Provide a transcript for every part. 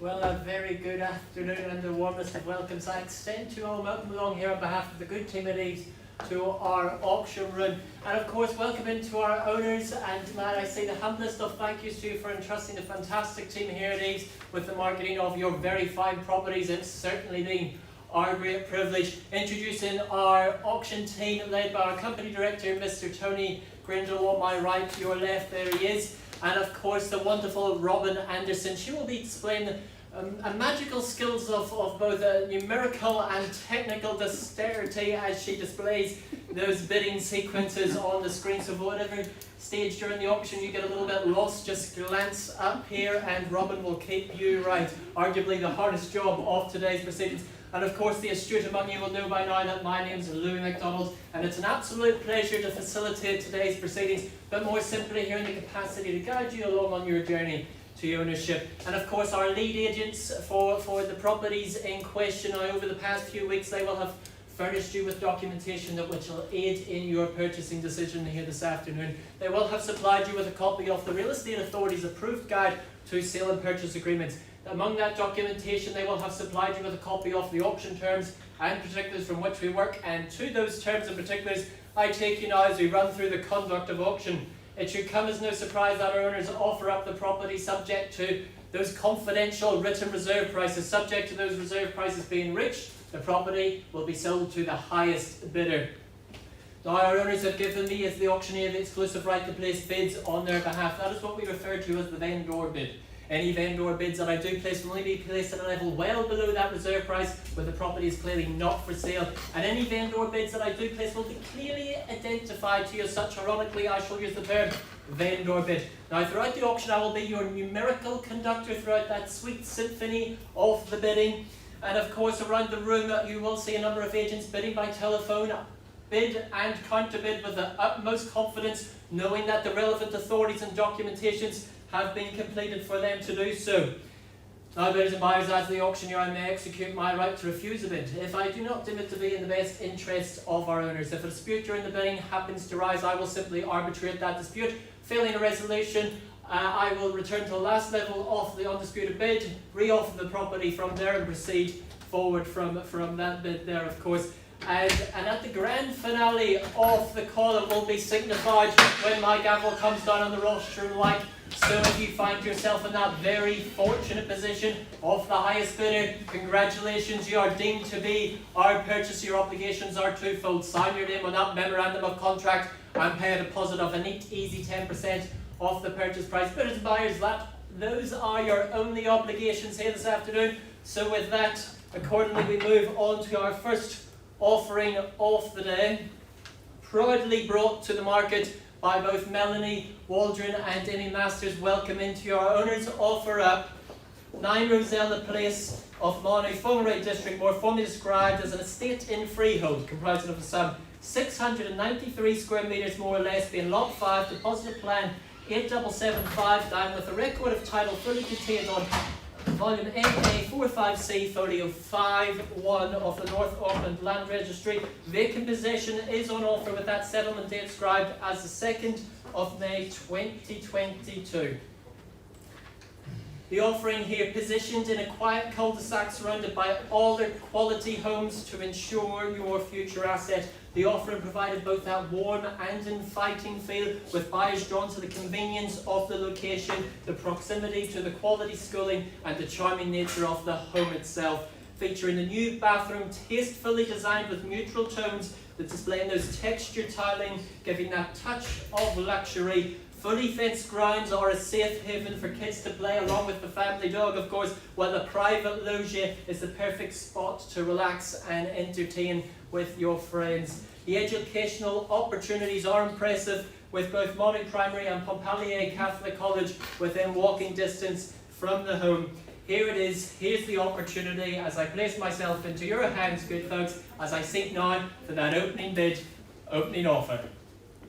Well, a very good afternoon and the warmest of welcomes I extend to all. Welcome along here on behalf of the good team at EVES to our auction room. And of course, welcome into our owners, and might I say the humblest of thank yous to you for entrusting the fantastic team here at EVES with the marketing of your very fine properties. It's certainly been our great privilege. Introducing our auction team led by our company director, Mr. Tony Grindle, on my right, to your left, there he is. And of course the wonderful Robin Anderson. She will be displaying a magical skills of both numerical and technical dexterity as she displays those bidding sequences on the screen. So for whatever stage during the auction you get a little bit lost, just glance up here and Robin will keep you right. Arguably the hardest job of today's proceedings. And of course the astute among you will know by now that my name is Louis MacDonald, and it's an absolute pleasure to facilitate today's proceedings, but more simply here in the capacity to guide you along on your journey to ownership. And of course our lead agents for the properties in question, over the past few weeks they will have furnished you with documentation which will aid in your purchasing decision here this afternoon. They will have supplied you with a copy of the Real Estate Authority's approved guide to sale and purchase agreements. Among that documentation they will have supplied you with a copy of the auction terms and particulars from which we work, and to those terms and particulars I take you now as we run through the conduct of auction. It should come as no surprise that our owners offer up the property subject to those confidential written reserve prices. Subject to those reserve prices being reached, the property will be sold to the highest bidder. Now our owners have given me as the auctioneer the exclusive right to place bids on their behalf. That is what we refer to as the vendor bid. Any vendor bids that I do place will only be placed at a level well below that reserve price where the property is clearly not for sale. And any vendor bids that I do place will be clearly identified to you as such. Ironically, I shall use the term vendor bid. Now throughout the auction I will be your numerical conductor throughout that sweet symphony of the bidding. And of course around the room you will see a number of agents bidding by telephone, bid and counter bid with the utmost confidence, knowing that the relevant authorities and documentations have been completed for them to do so. Now, bidders and buyers, as the auctioneer I may execute my right to refuse a bid if I do not deem it to be in the best interest of our owners. If a dispute during the bidding happens to rise, I will simply arbitrate that dispute. Failing a resolution, I will return to the last level of the undisputed bid, re-offer the property from there and proceed forward from that bid there, of course. And at the grand finale of the call, it will be signified when my gavel comes down on the rostrum like so. If you find yourself in that very fortunate position of the highest bidder, congratulations, you are deemed to be our purchaser. Your obligations are twofold. Sign your name on that memorandum of contract and pay a deposit of a neat, easy 10% off the purchase price. Bidders and buyers, those are your only obligations here this afternoon. So with that, accordingly, we move on to our first offering of the day, proudly brought to the market by both Melanie Waldron and Amy Masters. Welcome into our owners. Offer up 9 Rosella Place of Monaghan, Whangarei District, more formally described as an estate in freehold, comprising of some 693 square metres more or less, being lot 5, deposit plan 8775, down with a record of title fully contained on Volume NA45C Folio 5-1 of the North Auckland Land Registry. Vacant possession is on offer with that settlement date described as the 2nd of May 2022. The offering here, positioned in a quiet cul-de-sac surrounded by other quality homes to ensure your future asset. The offering provided both that warm and inviting feel, with buyers drawn to the convenience of the location, the proximity to the quality schooling and the charming nature of the home itself. Featuring a new bathroom tastefully designed with neutral tones that display those textured tiling, giving that touch of luxury. Fully fenced grounds are a safe haven for kids to play along with the family dog, of course, while the private loggia is the perfect spot to relax and entertain with your friends. The educational opportunities are impressive, with both Monaghan Primary and Pompallier Catholic College within walking distance from the home. Here it is, here's the opportunity as I place myself into your hands, good folks, as I seek now for that opening bid, opening offer.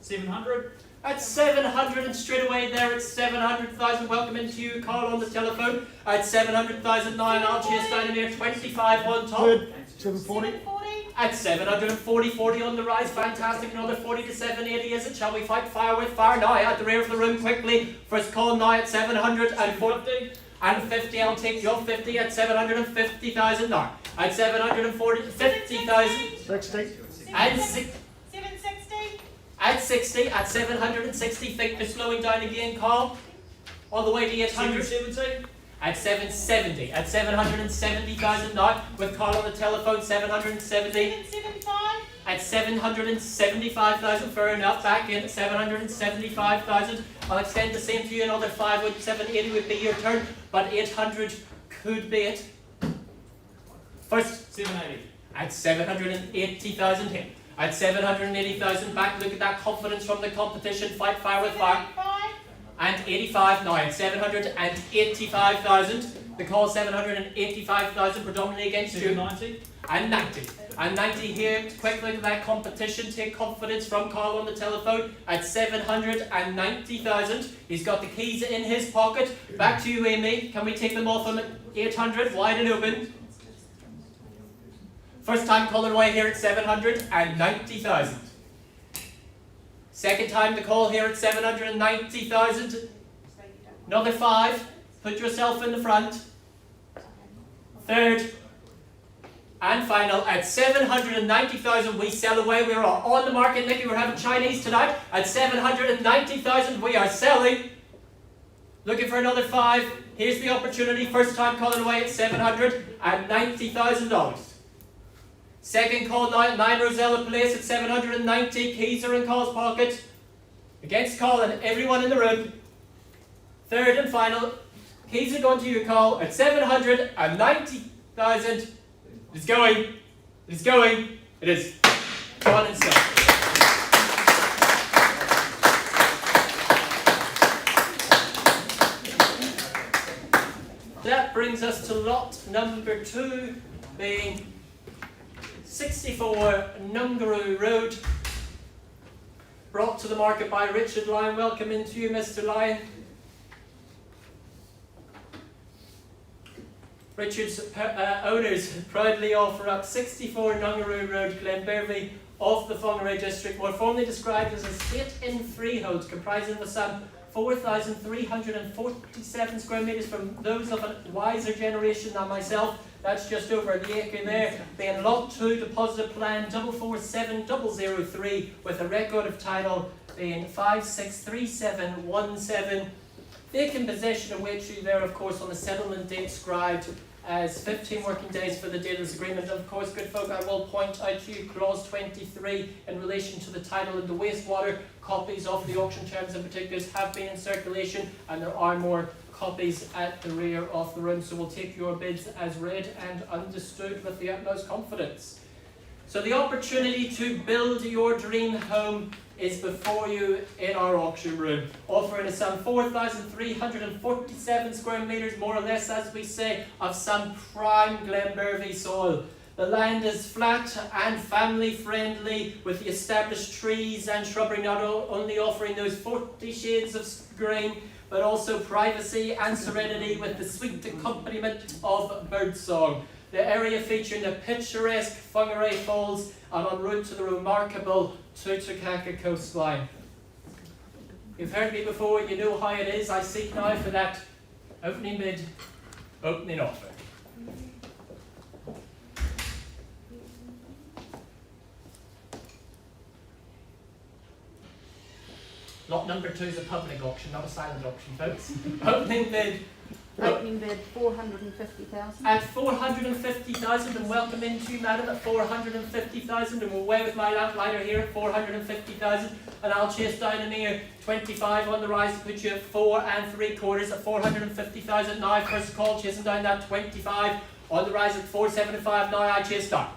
700? At 700, and straight away there at 700,000. Welcome into you, Carl, on the telephone. At 700,000 now, and I'll chase down a mere 25 on top. Good. 740? At 740, 40 on the rise. Fantastic. Another 40 to 780, is it? Shall we fight fire with fire? Now at the rear of the room quickly. First call now at 740. 750, I'll take your 50 at 750,000 now. At 750,000. 60. And 760. at 60, at 760, think they're slowing down again, Carl. All the way to 800. 770. At 770, at 770,000 now, with Carl on the telephone, 770. 775. At 775,000, fair enough, back in at 775,000. I'll extend the same to you, another 5 would, 780 would be your turn, but 800 could be it. First, 780. at 780,000 here. At 780,000 back, look at that confidence from the competition, fight fire with fire. 75. And 85 now at 785,000. The call 785,000 predominantly against you. 790. And 90. And 90 here, quick look at that competition, take confidence from Carl on the telephone at 790,000. He's got the keys in his pocket. Back to you, Amy. Can we take them off him at 800, wide and open? First time calling away here at 790,000. Second time the call here at 790,000. Another 5. Put yourself in the front. Third and final at 790,000. We sell away. We are on the market, Nicky. We're having Chinese tonight. At 790,000 we are selling. Looking for another 5. Here's the opportunity. First time calling away at $790,000. Second call now at 9 Rosella Place at 790. Keys are in Carl's pocket. Against Carl and everyone in the room. Third and final. Keys are going to you, Carl, at 790,000. It's going. It's going. It is. Go on and sell. That brings us to lot number 2, being 64 Whangarei Road, brought to the market by Richard Lyon. Welcome into you, Mr. Lyon. Richard's owners proudly offer up 64 Whangarei Road, Glenbervie, of the Whangarei district, more formally described as a estate in freehold, comprising of some 4,347 square metres. From those of a wiser generation than myself, that's just over the acre there. Being lot 2, deposit plan 447003, with a record of title being 563717. Vacant possession awaits you there, of course, on the settlement date scribed as 15 working days for the dealer's agreement. Of course, good folk, I will point out to you clause 23 in relation to the title and the wastewater. Copies of the auction terms and particulars have been in circulation, and there are more copies at the rear of the room, so we'll take your bids as read and understood with the utmost confidence. So the opportunity to build your dream home is before you in our auction room, offering some 4,347 square metres, more or less, as we say, of some prime Glenbervie soil. The land is flat and family friendly, with the established trees and shrubbery not only offering those 40 shades of green, but also privacy and serenity with the sweet accompaniment of birdsong. The area featuring the picturesque Whangarei Falls and en route to the remarkable Tutukaka coastline. You've heard me before, you know how it is. I seek now for that opening bid, opening offer. Lot number 2 is a public auction, not a silent auction, folks. Opening bid. Opening bid 450,000. At 450,000, and welcome into you, madam, at 450,000, and we're away with my lamplighter here at 450,000, and I'll chase down a mere 25 on the rise to put you at 4 3/4 at 450,000 now. First call, chasing down that 25 on the rise at 475 now. I chase down.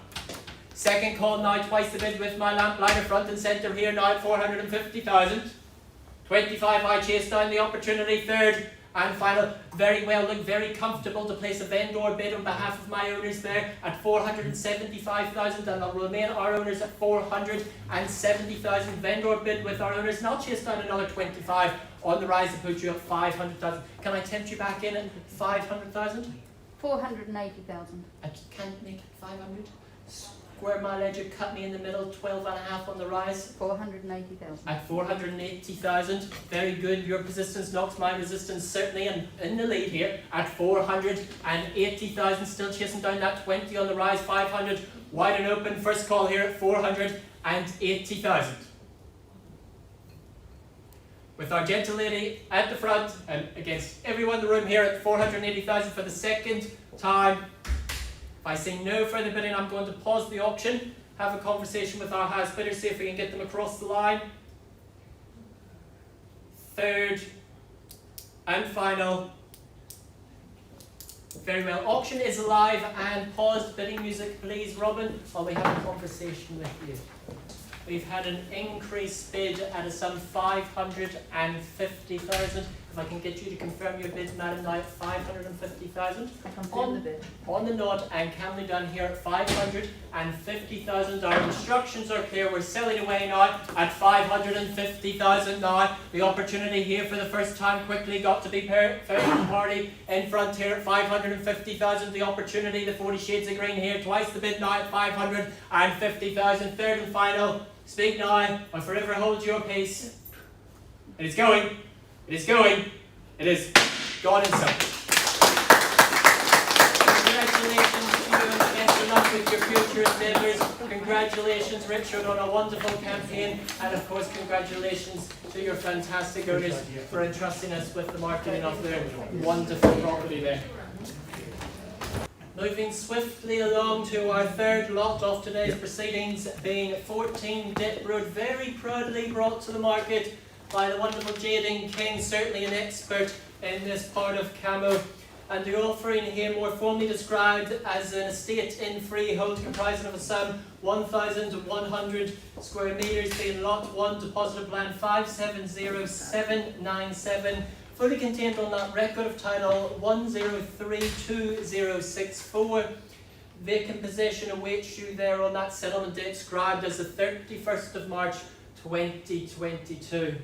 Second call now, twice the bid with my lamplighter, front and centre here now at 450,000. 25 I chase down the opportunity. Third and final, very well, look very comfortable to place a vendor bid on behalf of my owners there at 475,000, and I'll remain our owners at 470,000. Vendor bid with our owners, and I'll chase down another 25 on the rise to put you at 500,000. Can I tempt you back in at 500,000? 480,000. I can't make it 500. square mile ledger, cut me in the middle, 12.5 on the rise. 480,000. At 480,000, very good. Your persistence knocks my resistance certainly in the lead here at 480,000. Still chasing down that 20 on the rise. 500 wide and open. First call here at 480,000. With our gentle lady at the front and against everyone in the room here at 480,000 for the second time. If I say no further bidding, I'm going to pause the auction, have a conversation with our house bidders, see if we can get them across the line. Third and final. Very well. Auction is live and paused. Bidding music, please, Robin, while we have a conversation with you. We've had an increased bid at a sum 550,000. If I can get you to confirm your bid, Madam, now at 550,000. I confirm the bid. On the nod, and can be done here at 550,000. Our instructions are clear. We're selling away now at 550,000 now. The opportunity here for the first time quickly got to be fair to the party in front here at 550,000. The opportunity, the 40 shades of green here, twice the bid now at 550,000. Third and final. Speak now, or forever hold your peace. It is going. It is going. It is gone in sight. Congratulations to you and best of luck with your future endeavours. Congratulations, Richard, on a wonderful campaign. And of course, congratulations to your fantastic owners for entrusting us with the marketing of their wonderful property there. Moving swiftly along to our third lot of today's proceedings, being 14 Dip Road, very proudly brought to the market by the wonderful Jading King, certainly an expert in this part of Camo. And the offering here more formally described as an estate in freehold comprising of a sum 1,100 square metres, being lot 1, deposit plan 570797. Fully contained on that record of title 1032064. Vacant possession awaits you there on that settlement date described as the 31st of March 2022.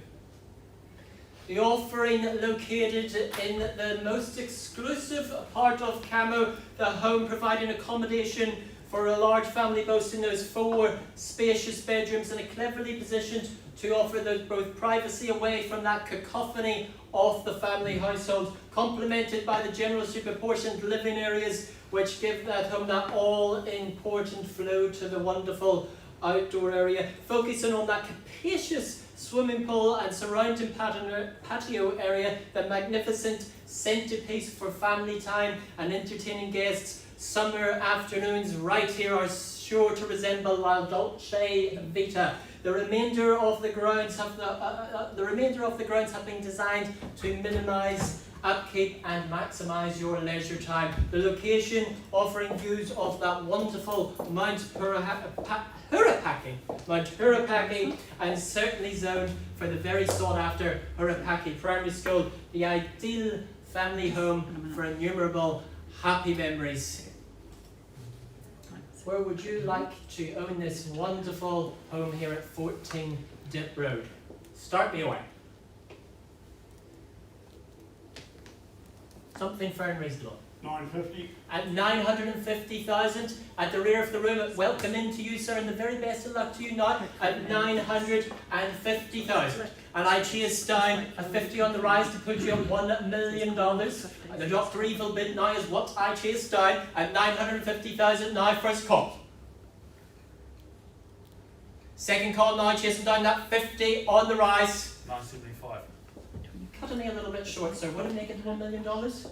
The offering located in the most exclusive part of Camo, the home providing accommodation for a large family boasting those 4 spacious bedrooms and a cleverly positioned to offer both privacy away from that cacophony of the family household, complemented by the generously proportioned living areas which give that home that all-important flow to the wonderful outdoor area, focusing on that capacious swimming pool and surrounding patio area, the magnificent centerpiece for family time and entertaining guests. Summer afternoons right here are sure to resemble La Dolce Vita. The remainder of the grounds have been designed to minimise upkeep and maximise your leisure time. The location offering views of that wonderful Mount Hurapaki, and certainly zoned for the very sought after Hurapaki Primary School, the ideal family home for innumerable happy memories. Where would you like to own this wonderful home here at 14 Dip Road? Start me away. Something fair and reasonable. 950. At 950,000 at the rear of the room. Welcome in to you, sir, and the very best of luck to you now at 950,000. And I chase down a 50 on the rise to put you at $1 million. And the Dr. Evil bid now is what I chase down at 950,000 now. First call. Second call now, chasing down that 50 on the rise. 975. Cutting me a little bit short, sir. Would it make it $1 million? 75.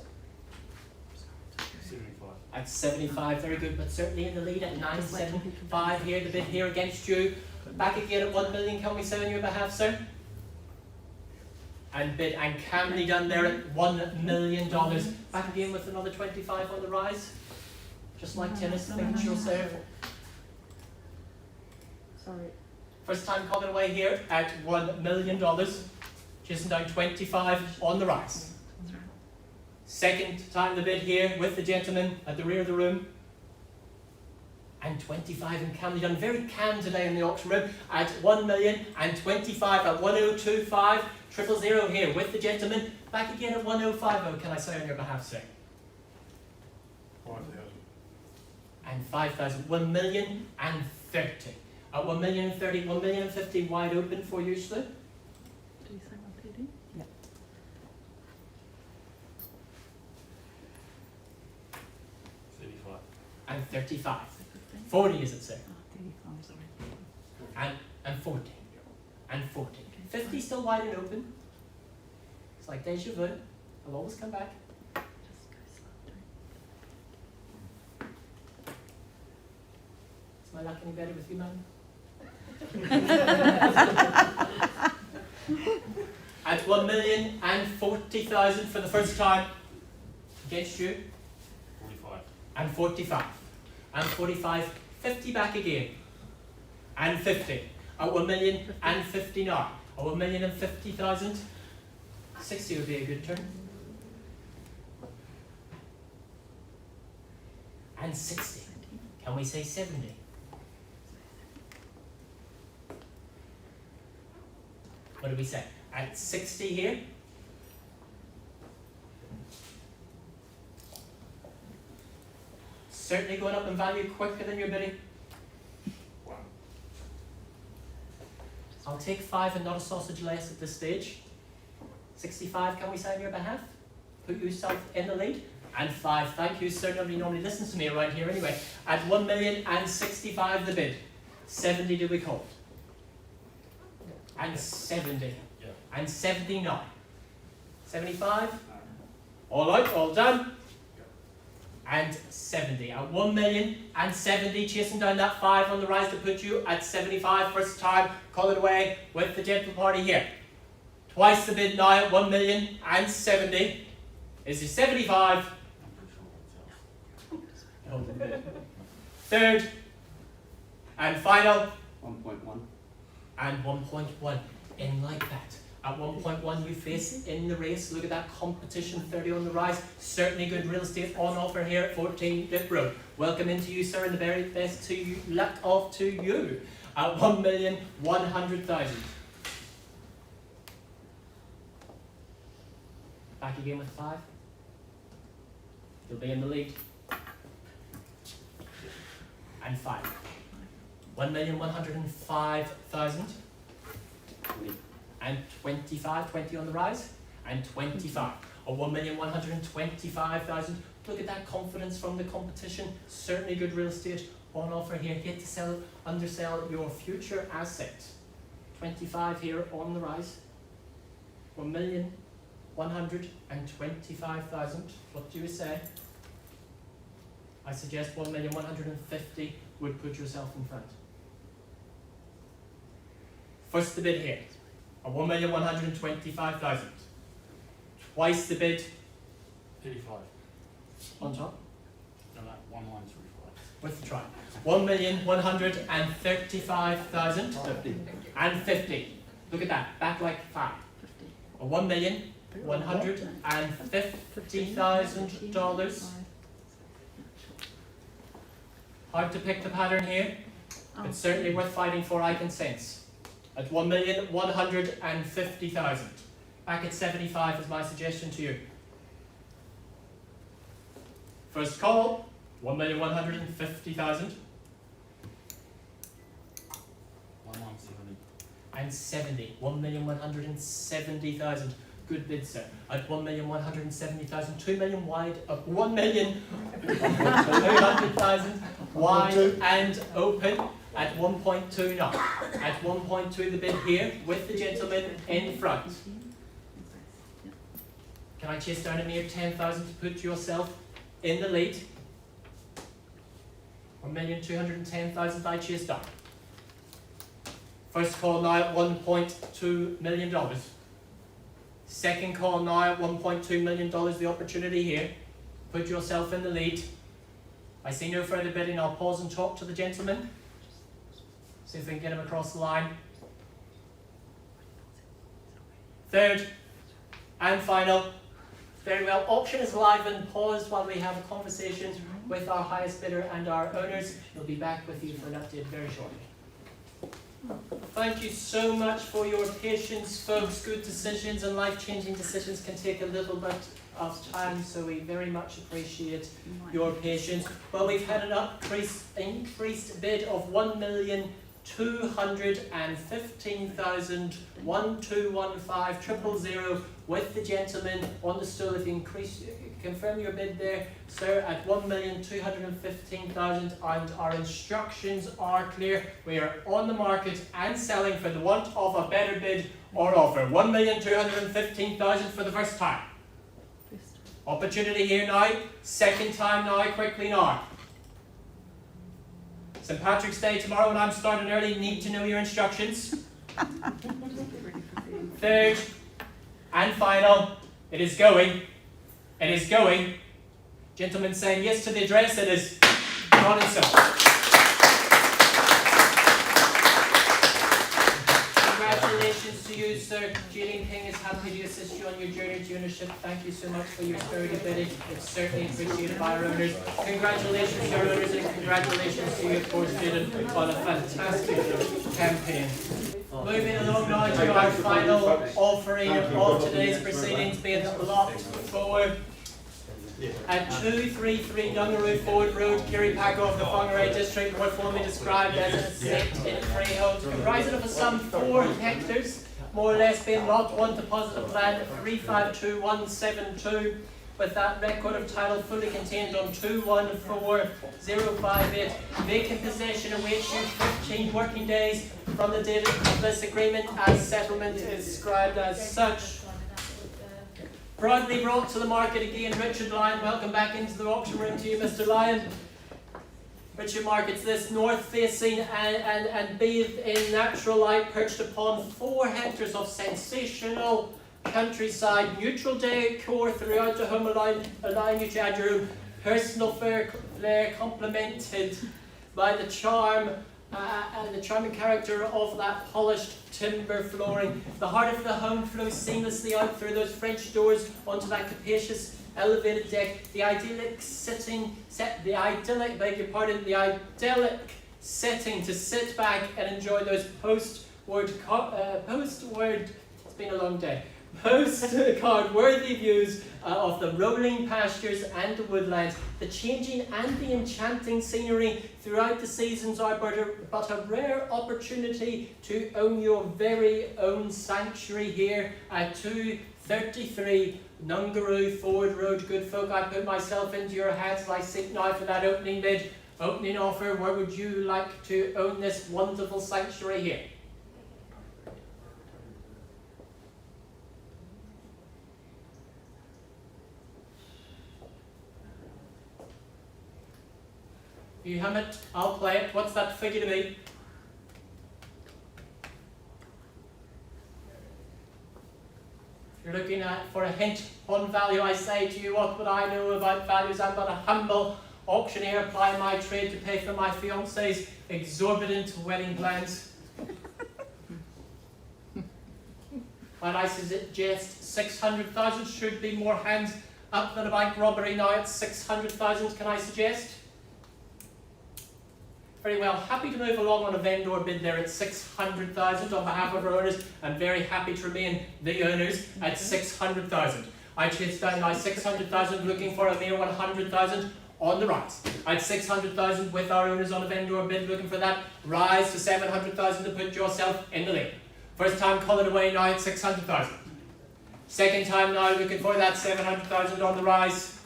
At 75, very good, but certainly in the lead at 975 here. The bid here against you. Back again at 1 million. Can we say on your behalf, sir? And bid and calmly done there at $1 million. Back again with another 25 on the rise. Just like tennis, making sure serve. Sorry. First time coming away here at $1 million. Chasing down 25 on the rise. Second time the bid here with the gentleman at the rear of the room. And 25 in calmly done. Very calm today in the auction room at 1 million and 25 at 1025. 000 here with the gentleman. Back again at 1050. Can I say on your behalf, sir? 5,000. and 5,000. 1,030,000. At 1,030,000, 1,050,000 wide open for you, Stu. Do you say 130? Yeah. And 35. 40 is it, sir? 35, sorry. And 40. And 40. 50 still wide and open. It's like deja vu. I'll always come back. Just go slow. Is my luck any better with you, man? At 1,040,000 for the first time. Against you. 45. And 45. And 45. 50 back again. And 50. At 1,050,000 now. At 1,050,000. 60 would be a good turn. And 60. Can we say 70? What did we say? At 60 here. Certainly going up in value quicker than your bidding. I'll take 5 and not a sausage less at this stage. 65, can we say on your behalf? Put yourself in the lead. And 5, thank you sir, nobody normally listens to me around here anyway. At 1,065,000 the bid. 70 do we call it? And 70. Yeah. And 79. 75? All out, all done. And 70. At 1,070, chasing down that 5 on the rise to put you at 75. First time, call it away with the gentle party here. Twice the bid now at 1,070. Is it 75? Third and final. 1.1. And 1.1 in like that. At 1.1 you face in the race. Look at that competition, 30 on the rise. Certainly good real estate on offer here at 14 Lip Road. Welcome into you, sir, and the very best to you. Luck off to you. At 1,100,000. Back again with 5. You'll be in the lead. And 5. 1,105,000. And 25, 20 on the rise, and 25. Or 1,125,000. Look at that confidence from the competition. Certainly good real estate on offer here. Hit to sell, undersell your future asset. 25 here on the rise. 1,125,000. What do you say? I suggest 1,150,000 would put yourself in front. First the bid here. At 1,125,000. Twice the bid 35. on top. No, 1,135. With the try. 1,135,000 50. and 50. Look at that. Back like 5. 50. Or $1,150,000. Hard to pick the pattern here, but certainly worth fighting for, I can sense. At 1,150,000. Back at 75 is my suggestion to you. First call, 1,150,000. 1,170. And 70, 1,170,000. Good bid, sir. At 1,170,000, 2 million wide, 1,200,000 wide and open at 1.2 now. At 1.2 the bid here with the gentleman in front. Can I chase down a mere 10,000 to put yourself in the lead? 1,210,000 I chase down. First call now at $1.2 million. Second call now at $1.2 million, the opportunity here. Put yourself in the lead. I see no further bidding, I'll pause and talk to the gentleman. See if we can get him across the line. Third and final. Very well, auction is live and paused while we have a conversation with our highest bidder and our owners. We'll be back with you for an update very shortly. Thank you so much for your patience, folks. Good decisions and life-changing decisions can take a little bit of time, so we very much appreciate your patience. Well, we've had an increased bid of 1,215,1215 with the gentleman on the stool. If you confirm your bid there, sir, at 1,215,000, and our instructions are clear. We are on the market and selling for the want of a better bid or offer. 1,215,000 for the first time. Opportunity here now. Second time now. Quickly now. St. Patrick's Day tomorrow, and I'm starting early. Need to know your instructions. Third and final. It is going. It is going. Gentlemen saying yes to the address. It is not and so. Congratulations to you, sir. Julian King is happy to assist you on your journey to ownership. Thank you so much for your spirited bidding. It's certainly appreciated by our owners. Congratulations to our owners, and congratulations to you, of course, Jaden, on a fantastic campaign. Moving along now to our final offering of today's proceedings, being lot 4 at 233 Whangarei Ford Road, Kirripack of the Whangarei district, more formally described as an estate in freehold, comprising of a sum 4 hectares, more or less being lot 1 deposit of land 352172, with that record of title fully contained on 214058. Vacant possession awaits you 15 working days from the date of this agreement, as settlement is described as such. Proudly brought to the market again, Richard Lyon. Welcome back into the auction room to you, Mr. Lyon. Richard markets this north facing and bathed in natural light, perched upon 4 hectares of sensational countryside, neutral decor throughout the home, allowing you to add your own personal flair, complemented by the charm and the charming character of that polished timber flooring. The heart of the home flows seamlessly out through those French doors onto that capacious elevated deck. The idyllic setting to sit back and enjoy those it's been a long day. Postcard worthy views of the rolling pastures and the woodlands. The changing and the enchanting scenery throughout the seasons are but a rare opportunity to own your very own sanctuary here at 233 Whangarei Ford Road. Good folk, I put myself into your hands. I seek now for that opening bid, opening offer. Where would you like to own this wonderful sanctuary here? You hum it, I'll play it. What's that figure to be? If you're looking for a hint on value, I say to you, what would I know about values? I'm but a humble auctioneer applying my trade to pay for my fiance's exorbitant wedding plans. Might I suggest 600,000? Should be more hands up than a bank robbery now at 600,000, can I suggest? Very well, happy to move along on a vendor bid there at 600,000 on behalf of our owners, and very happy to remain the owners at 600,000. I chased down my 600,000, looking for a mere 100,000 on the rise. At 600,000 with our owners on a vendor bid, looking for that rise to 700,000 to put yourself in the lead. First time colored away now at 600,000. Second time now looking for that 700,000 on the rise.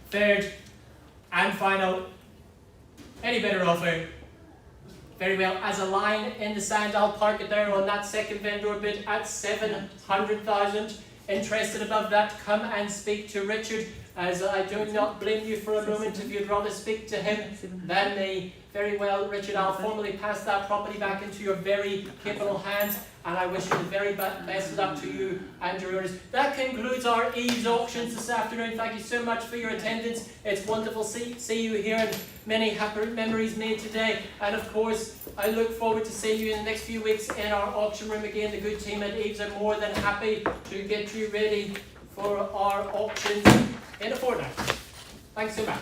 Third and final. Any better offer? Very well, as a line in the sand, I'll park it there on that second vendor bid at 700,000. Interested above that, come and speak to Richard, as I do not blame you for a moment if you'd rather speak to him than me. Very well, Richard, I'll formally pass that property back into your very capable hands, and I wish you the very best of luck to you and your owners. That concludes our EVES auctions this afternoon. Thank you so much for your attendance. It's wonderful to see you here, and many happy memories made today. And of course, I look forward to seeing you in the next few weeks in our auction room again. The good team at EVES are more than happy to get you ready for our auctions in a fortnight. Thanks so much.